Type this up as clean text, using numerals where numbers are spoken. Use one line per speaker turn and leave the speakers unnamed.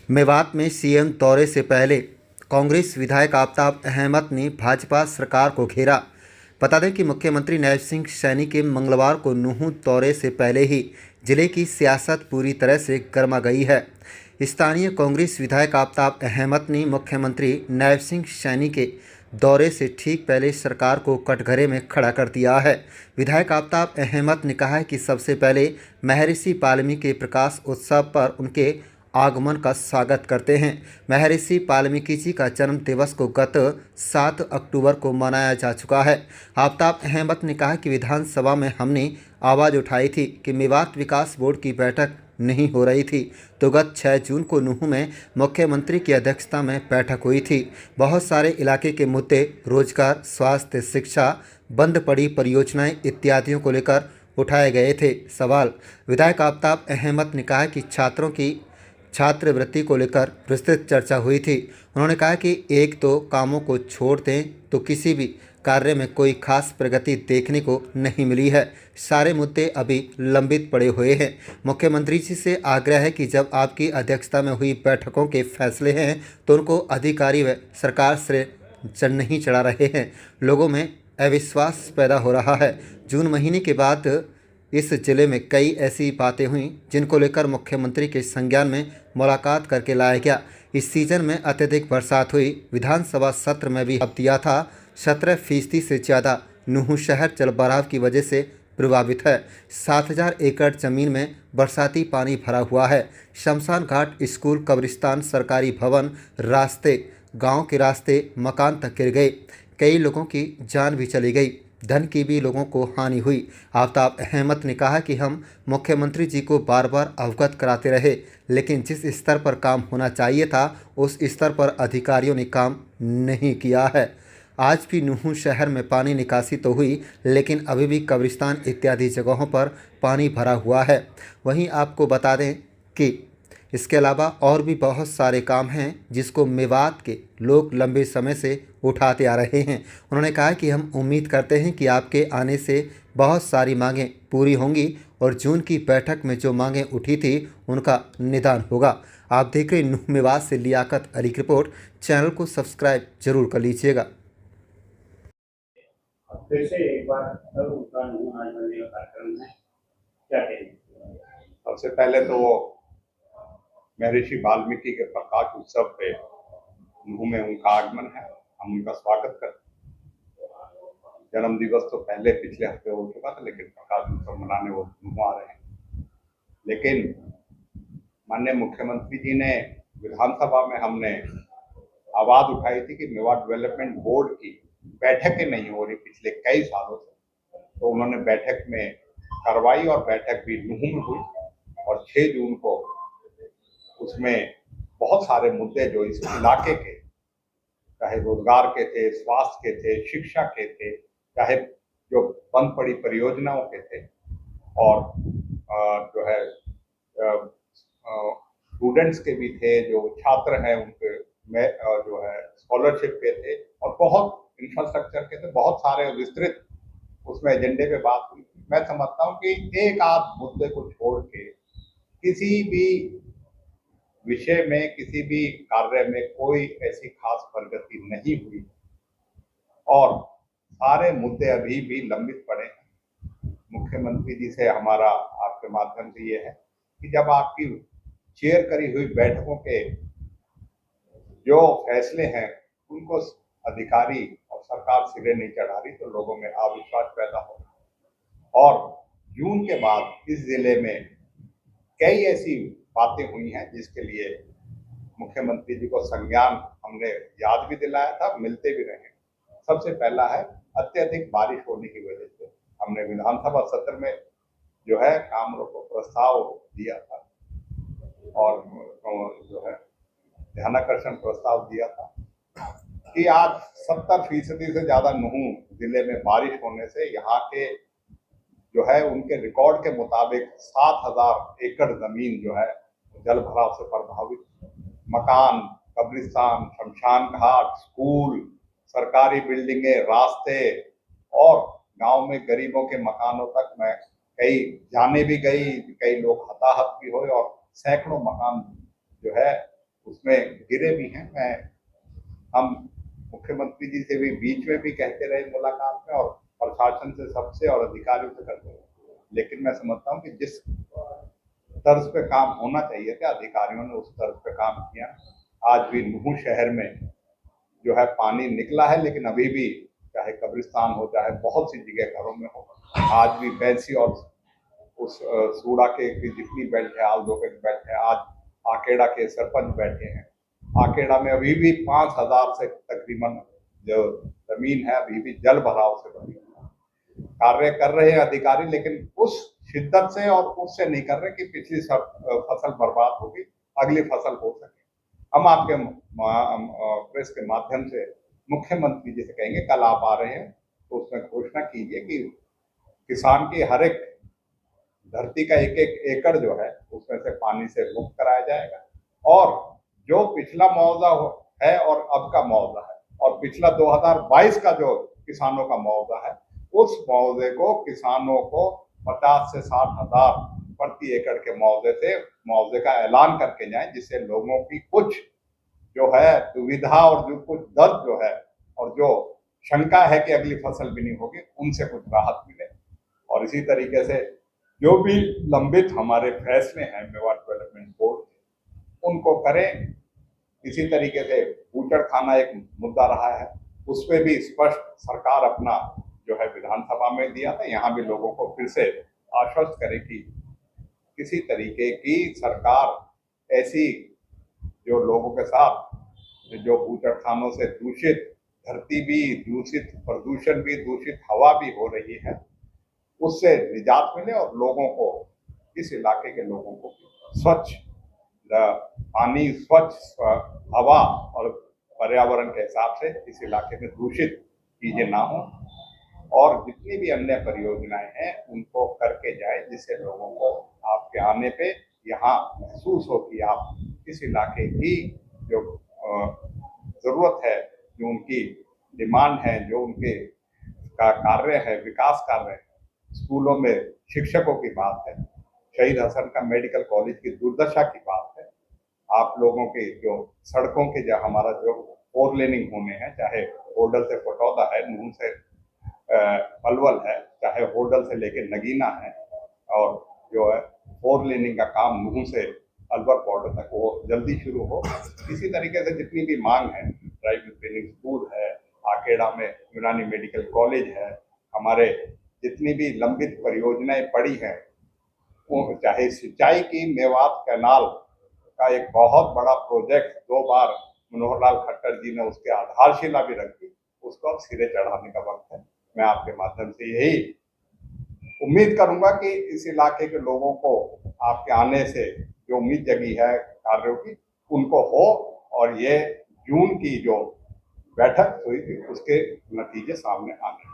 मेवात में सीएम दौरे से पहले कांग्रेस विधायक आफताब अहमद ने भाजपा सरकार को घेरा। बता दें कि मुख्यमंत्री नैब सिंह सैनी के मंगलवार को नूंह दौरे से पहले ही जिले की सियासत पूरी तरह से गर्मा गई है। स्थानीय कांग्रेस विधायक आफताब अहमद ने मुख्यमंत्री नैब सिंह सैनी के दौरे से ठीक पहले सरकार को कटघरे में खड़ा कर दिया है। विधायक आफताब अहमद ने कहा है कि सबसे पहले महर्षि वाल्मीकि के प्रकाश उत्सव पर उनके आगमन का स्वागत करते हैं। महर्षि वाल्मीकि जी का जन्म दिवस को गत 7 अक्टूबर को मनाया जा चुका है। आफताब अहमद ने कहा कि विधानसभा में हमने आवाज़ उठाई थी कि मेवात विकास बोर्ड की बैठक नहीं हो रही थी, तो गत 6 जून को नूंह में मुख्यमंत्री की अध्यक्षता में बैठक हुई थी। बहुत सारे इलाके के मुद्दे रोजगार, स्वास्थ्य, शिक्षा, बंद पड़ी परियोजनाएं इत्यादियों को लेकर उठाए गए थे सवाल। विधायक आफताब अहमद ने कहा कि छात्रों की छात्रवृत्ति को लेकर विस्तृत चर्चा हुई थी। उन्होंने कहा कि एक दो कामों को छोड़ दें तो किसी भी कार्य में कोई खास प्रगति देखने को नहीं मिली है। सारे मुद्दे अभी लंबित पड़े हुए हैं। मुख्यमंत्री जी से आग्रह है कि जब आपकी अध्यक्षता में हुई बैठकों के फैसले हैं तो उनको अधिकारी व सरकार से नहीं चढ़ा रहे हैं। लोगों में अविश्वास पैदा हो रहा है। जून महीने के बाद इस जिले में कई ऐसी बातें हुई जिनको लेकर मुख्यमंत्री के संज्ञान में मुलाकात करके लाया गया। इस सीजन में अत्यधिक बरसात हुई। विधानसभा सत्र में भी अब दिया था। 17% से ज़्यादा नूंह शहर जलभराव की वजह से प्रभावित है। 7,000 एकड़ जमीन में बरसाती पानी भरा हुआ है। शमशान घाट, स्कूल, कब्रिस्तान, सरकारी भवन, रास्ते, गांव के रास्ते, मकान तक गिर गए। कई लोगों की जान भी चली गई, धन की भी लोगों को हानि हुई। आफताब अहमद ने कहा कि हम मुख्यमंत्री जी को बार बार अवगत कराते रहे, लेकिन जिस स्तर पर काम होना चाहिए था उस स्तर पर अधिकारियों ने काम नहीं किया है। आज भी नूंह शहर में पानी निकासी तो हुई, लेकिन अभी भी कब्रिस्तान इत्यादि जगहों पर पानी भरा हुआ है। वहीं आपको बता दें कि इसके अलावा और भी बहुत सारे काम हैं जिसको मेवात के लोग लंबे समय से उठाते आ रहे हैं। उन्होंने कहा कि हम उम्मीद करते हैं कि आपके आने से बहुत सारी मांगें पूरी होंगी और जून की बैठक में जो मांगें उठी थी उनका निदान होगा। आप देख रहे नूंह मेवात से लियाकत अली की रिपोर्ट। चैनल को सब्सक्राइब जरूर कर लीजिएगा।
फिर से एक बार उनका नूंह आज बनने का कार्यक्रम है, क्या कहेंगे?
सबसे पहले तो महर्षि वाल्मीकि के प्रकाश उत्सव पे नूंह में उनका आगमन है, हम उनका स्वागत करते हैं। जन्म दिवस तो पहले पिछले हफ्ते हो चुका था, लेकिन प्रकाश उत्सव मनाने वो नूंह आ रहे हैं। लेकिन माननीय मुख्यमंत्री जी ने विधानसभा में हमने आवाज उठाई थी कि मेवात डेवलपमेंट बोर्ड की बैठकें नहीं हो रही पिछले कई सालों से, तो उन्होंने बैठक में करवाई और बैठक भी नूंह में हुई और 6 जून को उसमें बहुत सारे मुद्दे जो इस इलाके के, चाहे रोजगार के थे, स्वास्थ्य के थे, शिक्षा के थे, चाहे जो बंद पड़ी परियोजनाओं के थे, और जो है स्टूडेंट्स के भी थे, जो छात्र हैं उनके में जो है स्कॉलरशिप के थे, और बहुत इंफ्रास्ट्रक्चर के थे। बहुत सारे विस्तृत उसमें एजेंडे पे बात हुई। मैं समझता हूँ कि एक आध मुद्दे को छोड़ के किसी भी विषय में, किसी भी कार्य में कोई ऐसी खास प्रगति नहीं हुई और सारे मुद्दे अभी भी लंबित पड़े हैं। मुख्यमंत्री जी से हमारा आपके माध्यम से ये है कि जब आपकी चेयर करी हुई बैठकों के जो फैसले हैं उनको अधिकारी और सरकार सिरे नहीं चढ़ा रही, तो लोगों में अविश्वास पैदा हो रहा है। और जून के बाद इस जिले में कई ऐसी बातें हुई हैं जिसके लिए मुख्यमंत्री जी को संज्ञान हमने याद भी दिलाया था, मिलते भी रहे। सबसे पहला है अत्यधिक बारिश होने की वजह से हमने विधानसभा सत्र में जो है काम रोको प्रस्ताव दिया था और जो है ध्यानाकर्षण प्रस्ताव दिया था कि आज 70% से ज्यादा नूंह जिले में बारिश होने से यहाँ के जो है उनके रिकॉर्ड के मुताबिक 7,000 एकड़ जमीन जो है जल भराव से प्रभावित, मकान, कब्रिस्तान, शमशान घाट, स्कूल, सरकारी बिल्डिंगें, रास्ते और गांव में गरीबों के मकानों तक में कई जाने भी गई, कई लोग हताहत भी हुए और सैकड़ों मकान जो है उसमें गिरे भी हैं। हम मुख्यमंत्री जी से भी बीच में भी कहते रहे मुलाकात में, और प्रशासन से, सबसे और अधिकारियों से करते रहे, लेकिन मैं समझता हूँ कि जिस तर्ज पे काम होना चाहिए था अधिकारियों ने उस तर्ज पे काम किया। आज भी नूह शहर में जो है पानी निकला है, लेकिन अभी भी चाहे कब्रिस्तान हो, चाहे बहुत सी जगह घरों में हो, आज भी बैसी और उस सूड़ा के की जितनी बेल्ट है, आलदो के बेल्ट है, आज आकेड़ा के सरपंच बैठे हैं। आकेड़ा में अभी भी 5,000 से तकरीबन जो जमीन है अभी भी जल भराव से भरी है। कार्य कर रहे हैं अधिकारी, लेकिन उस शिद्दत से और उससे नहीं कर रहे कि पिछली सब फसल बर्बाद होगी, अगली फसल हो सके। हम आपके प्रेस के माध्यम से मुख्यमंत्री जी से कहेंगे, कल आप आ रहे हैं तो उसमें घोषणा कीजिए कि किसान की हर एक धरती का एक एक एकड़ जो है उसमें से पानी से मुक्त कराया जाएगा, और जो पिछला मुआवजा है और अब का मुआवजा है, और पिछला 2022 का जो किसानों का मुआवजा है, उस मुआवजे को किसानों को 50 से 60 हजार प्रति एकड़ के मुआवजे का ऐलान करके जाए, जिससे लोगों की कुछ जो है दुविधा और जो कुछ दर्द जो है और जो शंका है कि अगली फसल भी नहीं होगी, उनसे कुछ राहत मिले। और इसी तरीके से जो भी लंबित हमारे फैसले हैं मेवाड़ डेवलपमेंट बोर्ड के, उनको करें। इसी तरीके से बूचड़ खाना एक मुद्दा रहा है, उस पर भी स्पष्ट सरकार अपना जो है विधानसभा में दिया था। यहाँ भी लोगों को फिर से आश्वस्त करे कि किसी तरीके की सरकार ऐसी जो लोगों के साथ जो बूचड़ खानों से दूषित धरती भी दूषित, प्रदूषण भी दूषित, हवा भी हो रही है, उससे निजात मिले और लोगों को, इस इलाके के लोगों को स्वच्छ पानी, स्वच्छ हवा और पर्यावरण के हिसाब से इस इलाके में दूषित चीजें ना हो, और जितनी भी अन्य परियोजनाएं हैं उनको करके जाए, जिससे लोगों को आपके आने पे यहाँ महसूस हो कि आप इस इलाके की जो जरूरत है, जो उनकी डिमांड है, जो उनके का कार्य है, विकास कार्य है, स्कूलों में शिक्षकों की बात है, शहीद हसन का मेडिकल कॉलेज की दुर्दशा की बात है, आप लोगों के जो सड़कों के जो हमारा जो 4 लेनिंग होने हैं, चाहे होडल से पटौदा है, नूह से पलवल है, चाहे होडल से लेके नगीना है, और जो है 4 लेनिंग का काम नूह से अलवर बॉर्डर तक वो जल्दी शुरू हो। इसी तरीके से जितनी भी मांग है, ड्राइविंग ट्रेनिंग स्कूल है, आकेड़ा में यूनानी मेडिकल कॉलेज है, हमारे जितनी भी लंबित परियोजनाएं पड़ी हैं, वो चाहे सिंचाई की मेवात कैनाल का एक बहुत बड़ा प्रोजेक्ट 2 बार मनोहर लाल खट्टर जी ने उसके आधारशिला भी रखी, उसको अब सिरे चढ़ाने का वक्त है। मैं आपके माध्यम से यही उम्मीद करूंगा कि इस इलाके के लोगों को आपके आने से जो उम्मीद जगी है कार्यों की, उनको हो, और ये जून की जो बैठक हुई थी उसके नतीजे सामने आने।